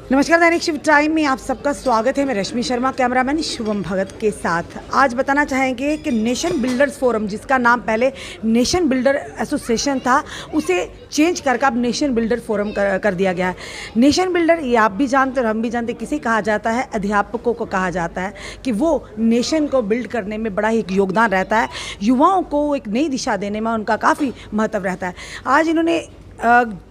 नमस्कार, दैनिक शिव टाइम में आप सबका स्वागत है। मैं रश्मि शर्मा, कैमरामैन शुभम भगत के साथ। आज बताना चाहेंगे कि नेशन बिल्डर्स फोरम, जिसका नाम पहले नेशन बिल्डर एसोसिएशन था, उसे चेंज करके अब नेशन बिल्डर फोरम कर दिया गया है। नेशन बिल्डर, ये आप भी जानते और हम भी जानते, किसे कहा जाता है? अध्यापकों को कहा जाता है कि वो नेशन को बिल्ड करने में बड़ा ही एक योगदान रहता है। युवाओं को एक नई दिशा देने में उनका काफ़ी महत्व रहता है। आज इन्होंने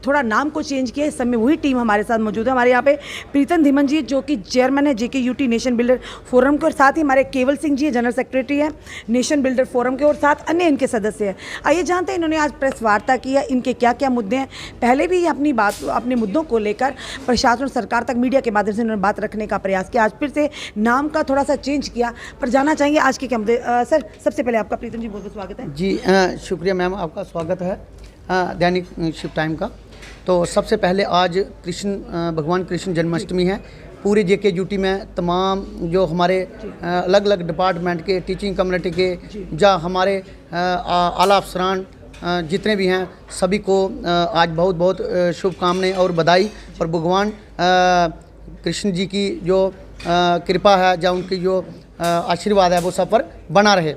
थोड़ा नाम को चेंज किया। इस समय वही टीम हमारे साथ मौजूद है। हमारे यहाँ पे प्रीतम धीमन जी, जो कि चेयरमैन है JKUT नेशन बिल्डर फोरम के, और साथ ही हमारे केवल सिंह जी जनरल सेक्रेटरी हैं नेशन बिल्डर फोरम के, और साथ अन्य इनके सदस्य हैं। आइए जानते हैं इन्होंने आज प्रेस वार्ता की है, इनके क्या क्या मुद्दे हैं। पहले भी अपने मुद्दों को लेकर प्रशासन और सरकार तक मीडिया के माध्यम से इन्होंने बात रखने का प्रयास किया। आज फिर से नाम का थोड़ा सा चेंज किया, पर जाना चाहेंगे आज के क्या मुद्दे। सर, सबसे पहले आपका प्रीतम जी बहुत बहुत स्वागत है। जी शुक्रिया मैम, आपका स्वागत है दैनिक शिव टाइम का। तो सबसे पहले आज भगवान कृष्ण जन्माष्टमी है। पूरे JKUT में तमाम जो हमारे अलग अलग डिपार्टमेंट के, टीचिंग कम्युनिटी के, जहाँ हमारे आला अफसरान जितने भी हैं, सभी को आज बहुत बहुत शुभकामनाएं और बधाई। और भगवान कृष्ण जी की जो कृपा है, जहाँ उनकी जो आशीर्वाद है, वो सब पर बना रहे।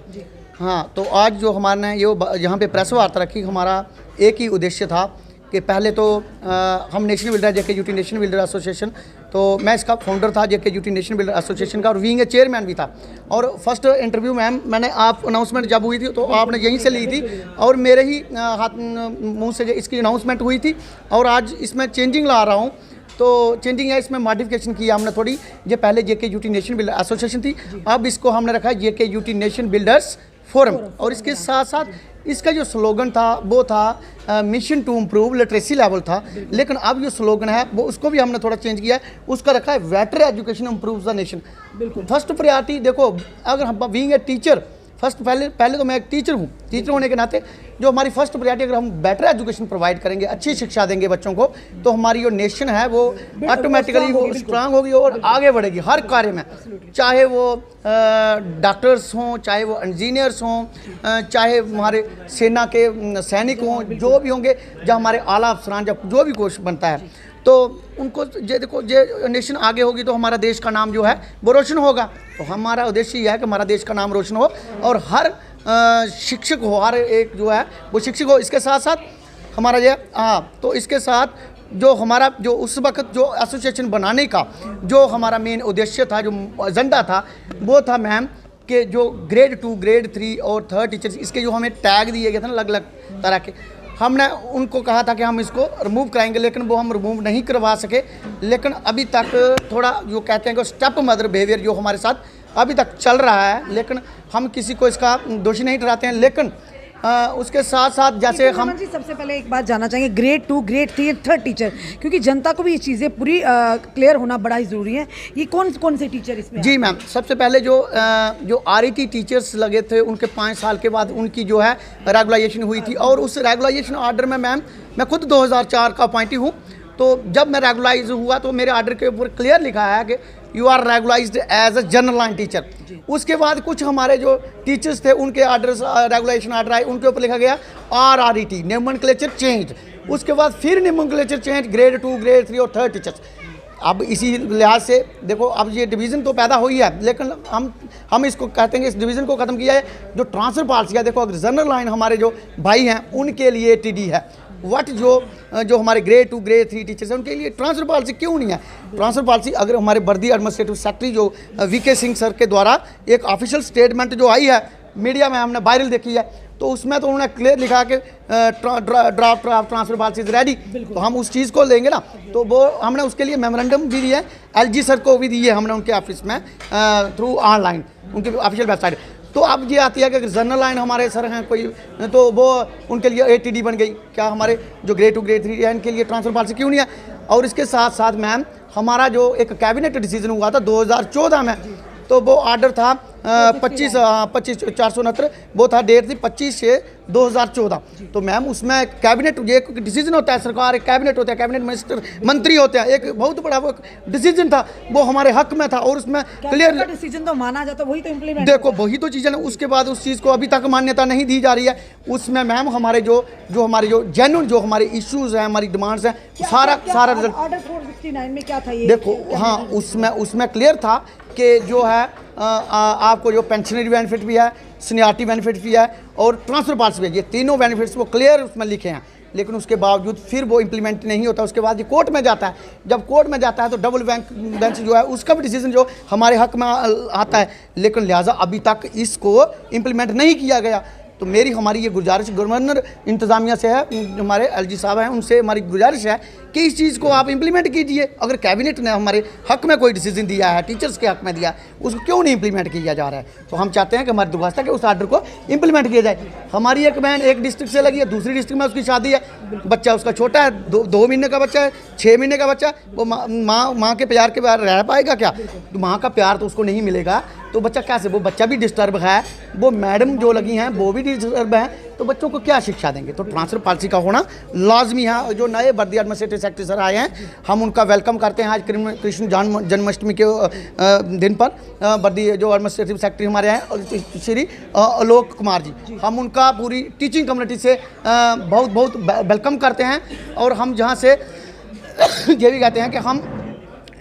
हाँ, तो आज जो हमारे यहाँ पे प्रेस वार्ता रखी, हमारा एक ही उद्देश्य था कि पहले तो हम national builder JKUT national builder association, तो मैं इसका फाउंडर था JKUT नेशनल बिल्डर एसोसिएशन का, और विंग चेयरमैन भी था। और फर्स्ट इंटरव्यू मैम मैंने आप अनाउंसमेंट जब हुई थी तो आपने यहीं से ली थी, और मेरे ही हाथ मुँह से इसकी अनाउंसमेंट हुई थी। और आज इसमें चेंजिंग ला रहा हूँ, तो चेंजिंग है, इसमें मॉडिफिकेशन किया हमने थोड़ी। ये पहले JKUT नेशनल बिल्डर एसोसिएशन थी, अब इसको हमने रखा है JKUT नेशन बिल्डर्स फोरम। और इसके साथ साथ इसका जो स्लोगन था वो था mission to improve literacy level था, लेकिन अब जो स्लोगन है वो उसको भी हमने थोड़ा चेंज किया है। उसका रखा है better education improve the nation. बिल्कुल फर्स्ट प्रायोरिटी देखो, अगर हम बीइंग ए टीचर, फर्स्ट पहले तो मैं एक टीचर हूँ। टीचर होने के नाते जो हमारी फर्स्ट प्रायोरिटी, अगर हम बेटर एजुकेशन प्रोवाइड करेंगे, अच्छी शिक्षा देंगे बच्चों को, तो हमारी जो नेशन है वो ऑटोमेटिकली वो स्ट्रांग होगी और आगे बढ़ेगी हर कार्य में। चाहे वो डॉक्टर्स हों, चाहे वो इंजीनियर्स हों, चाहे हमारे सेना के सैनिक हों, जो भी होंगे, जब हमारे आला अफसरान, जब जो भी कोर्स बनता है, तो उनको ये देखो, ये नेशन आगे होगी तो हमारा देश का नाम जो है वो रोशन होगा। तो हमारा उद्देश्य यह है कि हमारा देश का नाम रोशन हो, और हर शिक्षक हो, हर एक जो है वो शिक्षक हो। इसके साथ साथ हमारा ये तो इसके साथ जो हमारा जो उस वक्त जो एसोसिएशन बनाने का जो हमारा मेन उद्देश्य था, जो एजेंडा था, वो था मैम कि जो ग्रेड 2, ग्रेड 3 और 3rd टीचर्स, इसके जो हमें टैग दिए गए थे ना अलग अलग तरह के, हमने उनको कहा था कि हम इसको रिमूव कराएंगे, लेकिन वो हम रिमूव नहीं करवा सके। लेकिन अभी तक थोड़ा जो कहते हैं कि स्टेप मदर बिहेवियर जो हमारे साथ अभी तक चल रहा है, लेकिन हम किसी को इसका दोषी नहीं ठहराते हैं। लेकिन उसके साथ साथ जैसे हम सबसे पहले एक बात जानना चाहेंगे, ग्रेड 2, ग्रेड 3, 3rd टीचर, क्योंकि जनता को भी ये चीज़ें पूरी क्लियर होना बड़ा ही ज़रूरी है। ये कौन से टीचर इसमें? जी मैम, सबसे पहले जो RET टीचर्स लगे थे, उनके 5 साल के बाद उनकी जो है रेगुलाइजेशन हुई थी, और उस रेगुलाइजेशन ऑर्डर में मैम मैं खुद 2004 का अपॉइंटी हूँ। तो जब मैं रेगुलाइज हुआ तो मेरे ऑर्डर के ऊपर क्लियर लिखा है कि you are regularised as a general line teacher. उसके बाद कुछ हमारे जो टीचर्स थे, उनके ऑर्डर, रेगुलेशन ऑर्डर आए, उनके ऊपर लिखा गया RRET, नोमेनक्लेचर चेंज। उसके बाद फिर नोमेनक्लेचर चेंज, ग्रेड 2, ग्रेड 3 और 3rd टीचर्स। अब इसी लिहाज से देखो, अब ये डिवीज़न तो पैदा हुई है, लेकिन हम इसको कहते हैं कि इस डिवीज़न को ख़त्म किया है। जो ट्रांसफ़र पॉलिसी है, देखो अगर जनरल लाइन हमारे जो भाई हैं उनके लिए TD है, वट जो हमारे ग्रेड 2, ग्रेड 3 टीचर्स हैं उनके लिए ट्रांसफ़र पॉलिसी क्यों नहीं है? ट्रांसफ़र पॉलिसी अगर हमारे वर्दी एडमिनिस्ट्रेटिव सेक्रेटरी जो VK सिंह सर के द्वारा एक ऑफिशियल स्टेटमेंट जो आई है, मीडिया में हमने वायरल देखी है, तो उसमें तो उन्होंने क्लियर लिखा कि draft transfer policy is ready. तो हम उस चीज़ को लेंगे ना, तो वो हमने उसके लिए मेमोरेंडम भी दिया है, LG सर को भी दिए हमने उनके ऑफिस में थ्रू ऑनलाइन उनकी ऑफिशियल वेबसाइट। तो अब ये आती है कि अगर जनरल लाइन हमारे सर हैं कोई, तो वो उनके लिए ATD बन गई। क्या हमारे जो ग्रेड 2, ग्रेड 3 है, इनके लिए ट्रांसफ़र पॉलिसी क्यों नहीं है? और इसके साथ साथ मैम, हमारा जो एक कैबिनेट डिसीजन हुआ था 2014 में, तो वो ऑर्डर था 25/469, वो था, डेट थी 25/6/2014। तो मैम उसमें कैबिनेट, ये एक डिसीजन होता है, सरकार एक कैबिनेट होता है, कैबिनेट मिनिस्टर मंत्री होते हैं, एक बहुत बड़ा वो डिसीजन था, वो हमारे हक में था और उसमें क्लियर डिसीजन तो माना जाता, वही तो इम्प्लीमेंट। देखो वही तो चीज़ है ना, उसके बाद उस चीज़ को अभी तक मान्यता नहीं दी जा रही है। उसमें मैम हमारे जो जेन्युइन जो हमारे इश्यूज हैं, हमारी डिमांड्स हैं, सारा रिजल्ट ऑर्डर 469 में क्या था ये? देखो हाँ, उसमें क्लियर था कि जो है आपको जो पेंशनरी बेनिफिट भी है, सीनियरिटी बेनिफिट भी है और ट्रांसफर पॉलिसी भी है, ये तीनों बेनिफिट्स वो क्लियर उसमें लिखे हैं। लेकिन उसके बावजूद फिर वो इम्प्लीमेंट नहीं होता। उसके बाद ये कोर्ट में जाता है, जब कोर्ट में जाता है तो डबल बेंच जो है उसका भी डिसीजन जो हमारे हक में आता है, लेकिन लिहाजा अभी तक इसको इम्प्लीमेंट नहीं किया गया। तो हमारी ये गुजारिश गवर्नर इंतज़ामिया से है, हमारे एलजी साहब हैं, उनसे हमारी गुजारिश है कि इस चीज़ को आप इम्प्लीमेंट कीजिए। अगर कैबिनेट ने हमारे हक में कोई डिसीजन दिया है, टीचर्स के हक में दिया, उसको क्यों नहीं इम्प्लीमेंट किया जा रहा है? तो हम चाहते हैं कि हमारी दुर्भाष है कि उस ऑर्डर को इम्प्लीमेंट किया जाए। हमारी एक बहन एक डिस्ट्रिक्ट से लगी है, दूसरी डिस्ट्रिक्ट में उसकी शादी है, बच्चा उसका छोटा है, 2 महीने का बच्चा है, 6 महीने का बच्चा है, वो माँ के प्यार के बाहर रह पाएगा क्या? तो माँ का प्यार तो उसको नहीं मिलेगा, तो बच्चा कैसे? वो बच्चा भी डिस्टर्ब है, वो मैडम जो लगी हैं वो भी डिस्टर्ब हैं, तो बच्चों को क्या शिक्षा देंगे? तो ट्रांसफर पॉलिसी का होना लाजमी है। और जो नए बर्दी एडमिनिस्ट्रेटिव सेक्रेटरी सर आए हैं, हम उनका वेलकम करते हैं। आज कृष्ण जन्माष्टमी के दिन पर बर्दी जो एडमिनिस्ट्रेटिव सेक्रेटरी हमारे हैं श्री आलोक कुमार जी, हम उनका पूरी टीचिंग कम्युनिटी से बहुत बहुत वेलकम करते हैं। और हम जहाँ से ये भी कहते हैं कि हम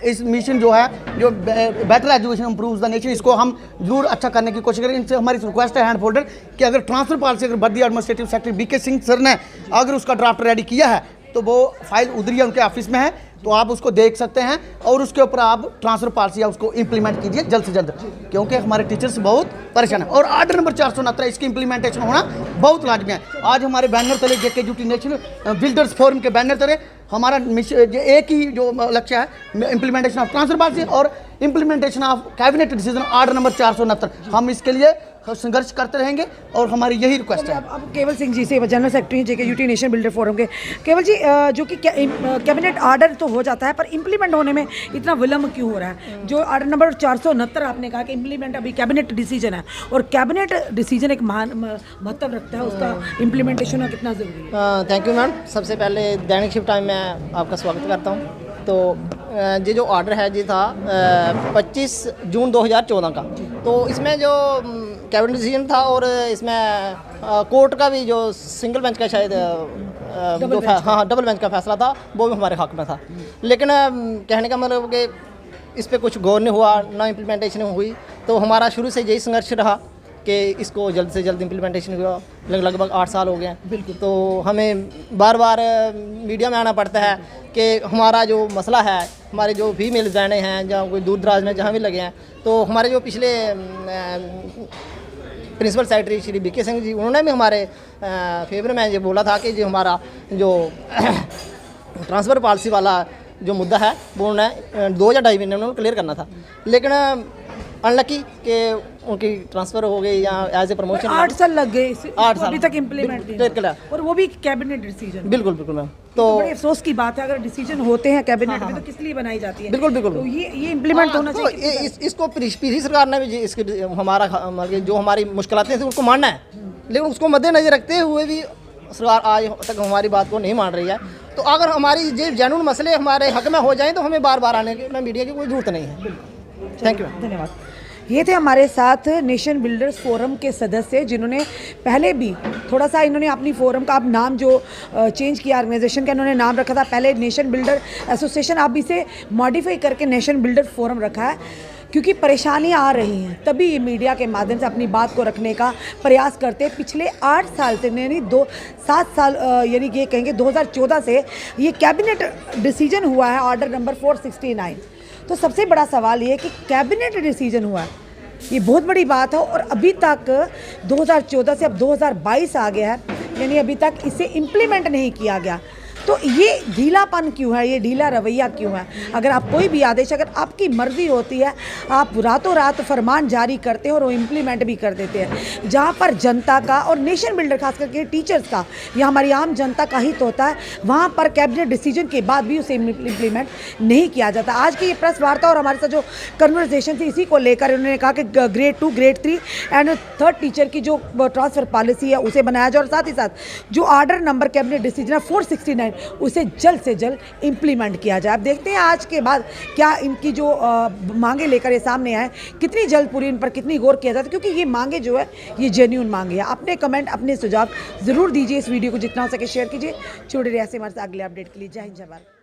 इस मिशन जो है, जो better education improves the nation, इसको हम जरूर अच्छा करने की कोशिश करें। इनसे हमारी रिक्वेस्ट है हैंड फोल्डर कि अगर ट्रांसफर पॉलिसी अगर बर्दी administrative secretary BK Singh sir ने अगर उसका ड्राफ्ट रेडी किया है तो वो फाइल उधर ही उनके ऑफिस में है, तो आप उसको देख सकते हैं और उसके ऊपर आप ट्रांसफर पॉलिसी उसको इम्प्लीमेंट कीजिए जल्द से जल्द, क्योंकि हमारे टीचर्स बहुत परेशान है। और ऑर्डर नंबर 469 इसकी इम्प्लीमेंटेशन होना बहुत लाजमी है। आज हमारे बैनर तले JKUT नेशनल बिल्डर्स फोरम के बैनर तले हमारा एक ही जो लक्ष्य है, इम्प्लीमेंटेशन ऑफ ट्रांसफर पॉलिसी और implementation of cabinet decision order number 469। हम इसके लिए संघर्ष करते रहेंगे और हमारी यही रिक्वेस्ट है। अब केवल सिंह जी से, general secretary JKUT national builder forum के, केवल जी जो कि कैबिनेट ऑर्डर तो हो जाता है पर इम्प्लीमेंट होने में इतना विलम्ब क्यों हो रहा है? जो ऑर्डर नंबर 469 आपने कहा कि इम्प्लीमेंट अभी कैबिनेट डिसीजन है, और कैबिनेट डिसीजन एक महत्व रखता है, उसका इम्प्लीमेंटेशन कितना ज़रूरी है? Thank you ma'am. सबसे पहले दैनिक शिफ्ट टाइम में आपका स्वागत करता हूँ। तो ये जो ऑर्डर है जी था 25 जून 2014 का, तो इसमें जो कैबिनेट डिसीजन था और इसमें कोर्ट का भी जो सिंगल बेंच का शायद डबल बेंच का फैसला था, वो भी हमारे हक में था। लेकिन कहने का मतलब कि इस पर कुछ गौर नहीं हुआ, ना इम्प्लीमेंटेशन हुई। तो हमारा शुरू से यही संघर्ष रहा कि इसको जल्द से जल्द इम्प्लीमेंटेशन हुआ। लगभग 8 साल हो गए हैं। बिल्कुल। तो हमें बार बार मीडिया में आना पड़ता है कि हमारा जो मसला है, हमारे जो फीमेल बहनें हैं जहाँ कोई दूर दराज में जहाँ भी लगे हैं, तो हमारे जो पिछले principal secretary Shri BK Singh ji, उन्होंने भी हमारे फेवर में ये बोला था कि जो हमारा जो ट्रांसफ़र पॉलिसी वाला जो मुद्दा है वो उन्हें 2 या 2.5 महीने में क्लियर करना था। लेकिन अनलकी कि उनकी ट्रांसफ़र हो गई या एज ए प्रमोशन 8 साल लग गए, 8 साल अभी तक इम्प्लीमेंट, और वो भी कैबिनेट डिसीजन। बिल्कुल बिल्कुल मैम। तो बड़े अफसोस की बात है, अगर डिसीजन होते हैं कैबिनेट में तो किस लिए बनाई जाती है? बिल्कुल बिल्कुल। तो ये इम्प्लीमेंट होना तो चाहिए। इसको पिछली सरकार ने भी इसकी हमारा मतलब जो हमारी मुश्किलातें थी उसको मानना है, लेकिन उसको मद्देनजर रखते हुए भी सरकार आज तक हमारी बात को नहीं मान रही है। तो अगर हमारी ये जेन्युइन मसले हमारे हक में हो जाएं तो हमें बार बार आने की मीडिया की कोई ज़रूरत नहीं है। थैंक यू, धन्यवाद। ये थे हमारे साथ नेशन बिल्डर्स फोरम के सदस्य, जिन्होंने पहले भी थोड़ा सा इन्होंने अपनी फोरम का अब नाम जो चेंज किया, ऑर्गेनाइजेशन का इन्होंने नाम रखा था पहले नेशन बिल्डर एसोसिएशन, अब इसे मॉडिफाई करके नेशन बिल्डर फोरम रखा है, क्योंकि परेशानियां आ रही हैं, तभी ये मीडिया के माध्यम से अपनी बात को रखने का प्रयास करते हैं। पिछले 8 साल से, यानी 7 साल, यानी ये कहेंगे 2014 से ये कैबिनेट डिसीजन हुआ है ऑर्डर नंबर 469। तो सबसे बड़ा सवाल ये है कि कैबिनेट डिसीजन हुआ है, ये बहुत बड़ी बात है, और अभी तक 2014 से अब 2022 आ गया है, यानी अभी तक इसे इम्प्लीमेंट नहीं किया गया। तो ये ढीलापन क्यों है, ये ढीला रवैया क्यों है? अगर आप कोई भी आदेश, अगर आपकी मर्जी होती है, आप रातों रात फरमान जारी करते हैं और वो इम्प्लीमेंट भी कर देते हैं। जहाँ पर जनता का और नेशन बिल्डर खास करके टीचर्स का या हमारी आम जनता का हित होता है, वहाँ पर कैबिनेट डिसीजन के बाद भी उसे इम्प्लीमेंट नहीं किया जाता। आज की ये प्रेस वार्ता और हमारे साथ जो कन्वर्सेशन थी इसी को लेकर उन्होंने कहा कि grade 2, grade 3 and 3rd teacher की जो ट्रांसफ़र पॉलिसी है उसे बनाया जाए और साथ ही साथ जो ऑर्डर नंबर कैबिनेट डिसीजन है 469 उसे जल्द से जल्द इम्प्लीमेंट किया जाए। अब देखते हैं आज के बाद क्या इनकी जो मांगे लेकर ये सामने आए, कितनी जल्द पूरी इन पर कितनी गौर किया जाता है, क्योंकि ये मांगे जो है ये जेन्युइन मांगे हैं। अपने कमेंट, अपने सुझाव ज़रूर दीजिए। इस वीडियो को जितना हो सके शेयर कीजिए। जुड़े रहिए ऐसे हमारे साथ अगले अपडेट के लिए। जय हिंद, जय भारत।